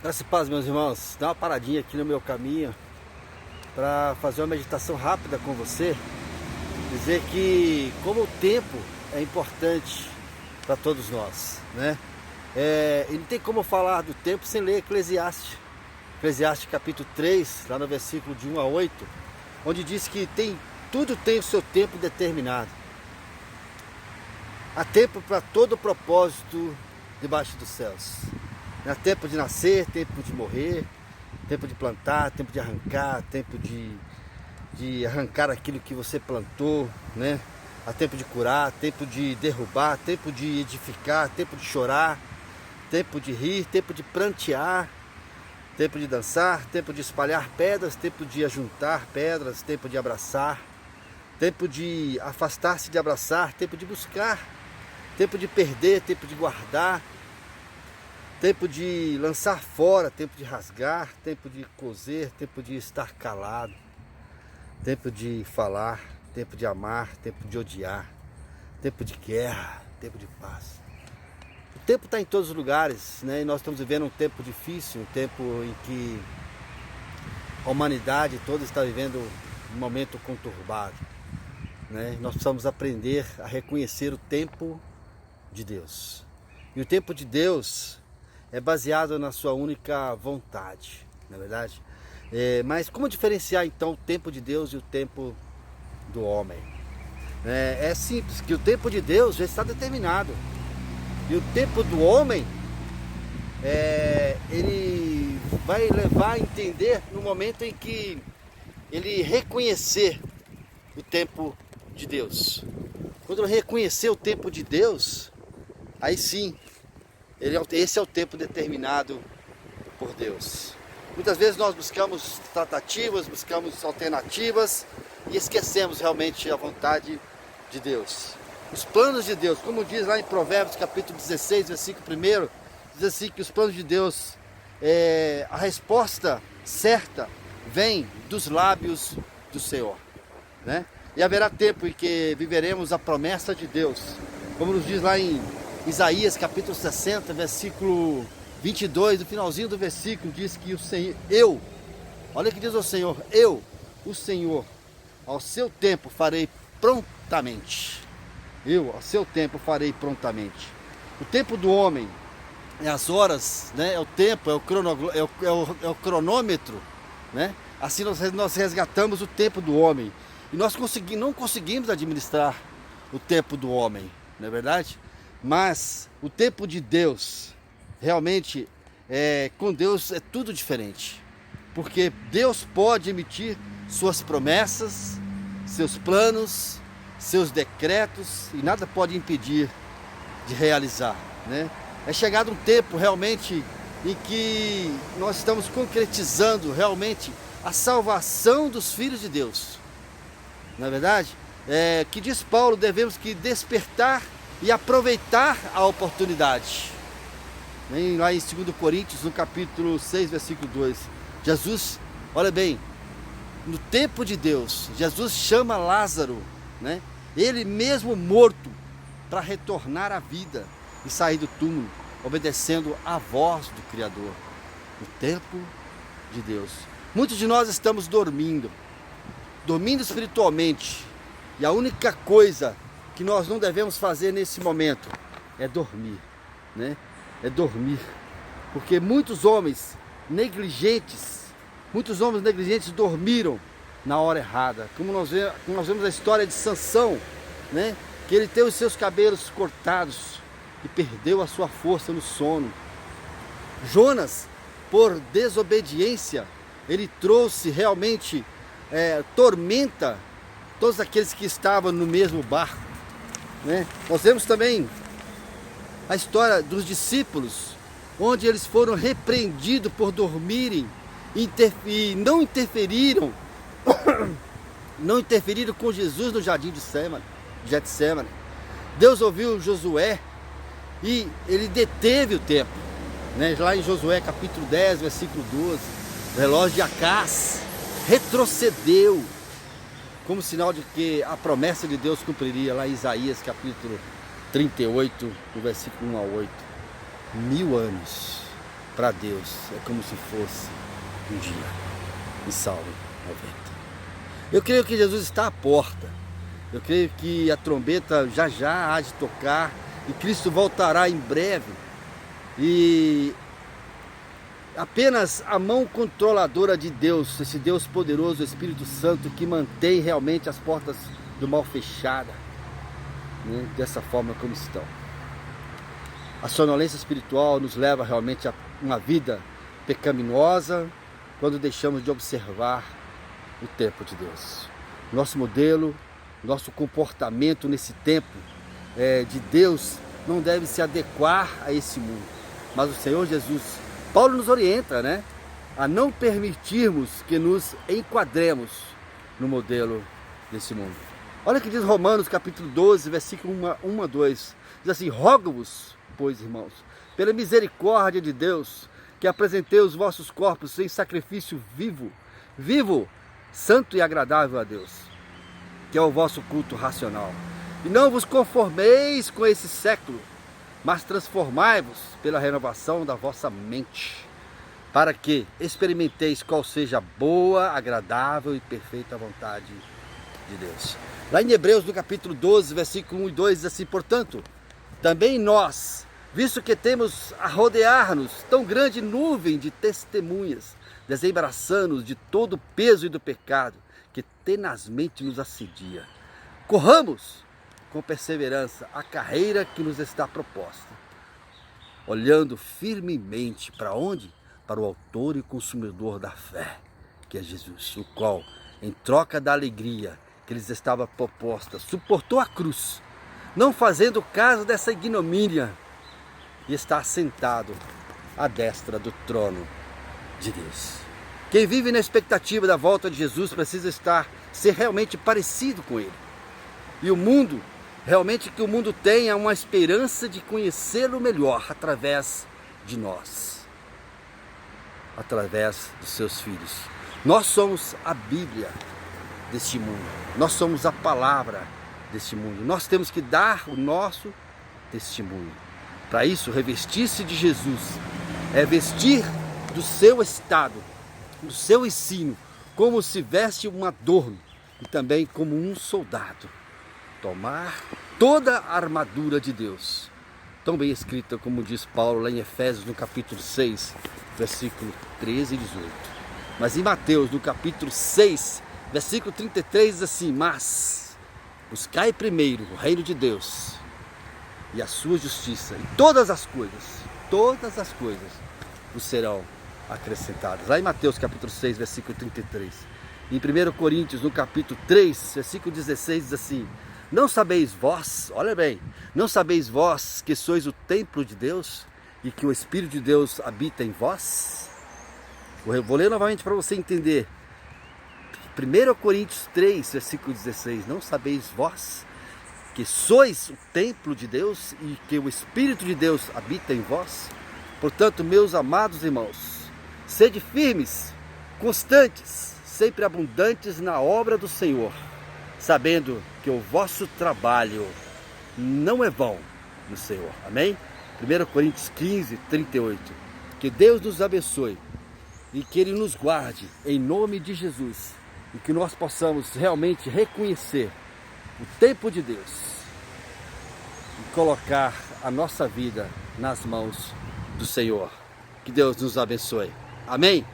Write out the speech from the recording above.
Graças e paz, meus irmãos. Dá uma paradinha aqui no meu caminho para fazer uma meditação rápida com você. Dizer que como o tempo é importante para todos nós, né? E não tem como falar do tempo sem ler Eclesiastes. Eclesiastes capítulo 3, lá no versículo de 1 a 8, onde diz que tudo tem o seu tempo determinado. Há tempo para todo propósito debaixo dos céus. Há tempo de nascer, tempo de morrer, tempo de plantar, tempo de arrancar, tempo de arrancar aquilo que você plantou, né? Há tempo de curar, tempo de derrubar, tempo de edificar, tempo de chorar, tempo de rir, tempo de prantear, tempo de dançar, tempo de espalhar pedras, tempo de ajuntar pedras, tempo de abraçar, tempo de afastar-se de abraçar, tempo de buscar, tempo de perder, tempo de guardar, tempo de lançar fora, tempo de rasgar, tempo de coser, tempo de estar calado, tempo de falar, tempo de amar, tempo de odiar, tempo de guerra, tempo de paz. O tempo está em todos os lugares, né? E nós estamos vivendo um tempo difícil, um tempo em que a humanidade toda está vivendo um momento conturbado, né? Nós precisamos aprender a reconhecer o tempo de Deus. E o tempo de Deus é baseado na sua única vontade, não é verdade? Mas como diferenciar então o tempo de Deus e o tempo do homem? É simples, que o tempo de Deus já está determinado. E o tempo do homem, ele vai levar a entender no momento em que ele reconhecer o tempo de Deus. Quando ele reconhecer o tempo de Deus, aí sim, esse é o tempo determinado por Deus. Muitas vezes nós buscamos tratativas, buscamos alternativas e esquecemos realmente a vontade de Deus. Os planos de Deus, como diz lá em Provérbios capítulo 16, versículo 1, diz assim que os planos de Deus, a resposta certa vem dos lábios do Senhor, né? E haverá tempo em que viveremos a promessa de Deus, como nos diz lá em Isaías capítulo 60, versículo 22, no finalzinho do versículo, diz que o Senhor, olha o que diz o Senhor, o Senhor, ao seu tempo farei prontamente. Eu, ao seu tempo, farei prontamente. O tempo do homem é as horas, né? É o tempo, é o cronômetro, né? Assim nós resgatamos o tempo do homem. E nós não conseguimos administrar o tempo do homem, não é verdade? Mas o tempo de Deus, realmente, com Deus é tudo diferente. Porque Deus pode emitir suas promessas, seus planos, seus decretos, e nada pode impedir de realizar, né? É chegado um tempo realmente em que nós estamos concretizando realmente a salvação dos filhos de Deus. Não é verdade? Que diz Paulo, devemos que despertar e aproveitar a oportunidade. Lá em 2 Coríntios, no capítulo 6, versículo 2, Jesus, olha bem, no tempo de Deus, Jesus chama Lázaro, né? Ele mesmo morto, para retornar à vida e sair do túmulo, obedecendo à voz do Criador. O tempo de Deus. Muitos de nós estamos dormindo espiritualmente, e a única coisa que nós não devemos fazer nesse momento é dormir, né? É dormir, porque muitos homens negligentes dormiram na hora errada, como nós vemos a história de Sansão, né? Que ele teve os seus cabelos cortados e perdeu a sua força no sono. Jonas, por desobediência, ele trouxe realmente tormenta todos aqueles que estavam no mesmo barco, né? Nós vemos também a história dos discípulos, onde eles foram repreendidos por dormirem e não interferiram com Jesus no jardim de Getsemane. Deus ouviu Josué e ele deteve o tempo, né? Lá em Josué capítulo 10, versículo 12, o relógio de Acás retrocedeu, como sinal de que a promessa de Deus cumpriria, lá em Isaías capítulo 38, do versículo 1 a 8. 1000 anos. para Deus é como se fosse um dia. Em Salmo 90. Eu creio que Jesus está à porta. Eu creio que a trombeta já já há de tocar e Cristo voltará em breve. E apenas a mão controladora de Deus, esse Deus poderoso, o Espírito Santo, que mantém realmente as portas do mal fechadas, né, dessa forma como estão. A sonolência espiritual nos leva realmente a uma vida pecaminosa quando deixamos de observar o tempo de Deus. Nosso modelo, nosso comportamento nesse tempo de Deus não deve se adequar a esse mundo. Mas o Senhor Jesus, Paulo nos orienta, né, a não permitirmos que nos enquadremos no modelo desse mundo. Olha o que diz Romanos capítulo 12, versículo 1 a 2. Diz assim: rogo-vos, pois, irmãos, pela misericórdia de Deus, que apresentei os vossos corpos em sacrifício vivo, santo e agradável a Deus, que é o vosso culto racional. E não vos conformeis com esse século, mas transformai-vos pela renovação da vossa mente, para que experimenteis qual seja a boa, agradável e perfeita vontade de Deus. Lá em Hebreus, no capítulo 12, versículo 1 e 2, diz assim: portanto, também nós, visto que temos a rodear-nos tão grande nuvem de testemunhas, desembaraçando-nos de todo o peso e do pecado que tenazmente nos assedia, corramos com perseverança a carreira que nos está proposta, olhando firmemente para onde? Para o autor e consumidor da fé, que é Jesus, o qual, em troca da alegria que lhes estava proposta, suportou a cruz, não fazendo caso dessa ignomínia, e está assentado à destra do trono de Deus. Quem vive na expectativa da volta de Jesus precisa ser realmente parecido com Ele. E o mundo, realmente que o mundo tenha uma esperança de conhecê-lo melhor através de nós, através dos seus filhos. Nós somos a Bíblia deste mundo, nós somos a palavra deste mundo. Nós temos que dar o nosso testemunho. Para isso, revestir-se de Jesus é vestir do seu estado, do seu ensino, como se veste um adorno, e também como um soldado. Tomar toda a armadura de Deus, tão bem escrita como diz Paulo lá em Efésios, no capítulo 6, versículo 13 e 18. Mas em Mateus, no capítulo 6, versículo 33, diz assim: mas buscai primeiro o reino de Deus e a sua justiça, e todas as coisas vos serão acrescentadas. Lá em Mateus capítulo 6, versículo 33. Em 1 Coríntios, no capítulo 3, versículo 16, diz assim: não sabeis vós, olha bem, não sabeis vós que sois o templo de Deus e que o Espírito de Deus habita em vós? Eu vou ler novamente para você entender. 1 Coríntios 3, versículo 16. Não sabeis vós que sois o templo de Deus e que o Espírito de Deus habita em vós? Portanto, meus amados irmãos, sede firmes, constantes, sempre abundantes na obra do Senhor, sabendo que o vosso trabalho não é vão no Senhor. Amém? 1 Coríntios 15, 38. Que Deus nos abençoe e que Ele nos guarde em nome de Jesus, e que nós possamos realmente reconhecer o tempo de Deus e colocar a nossa vida nas mãos do Senhor. Que Deus nos abençoe. Amém?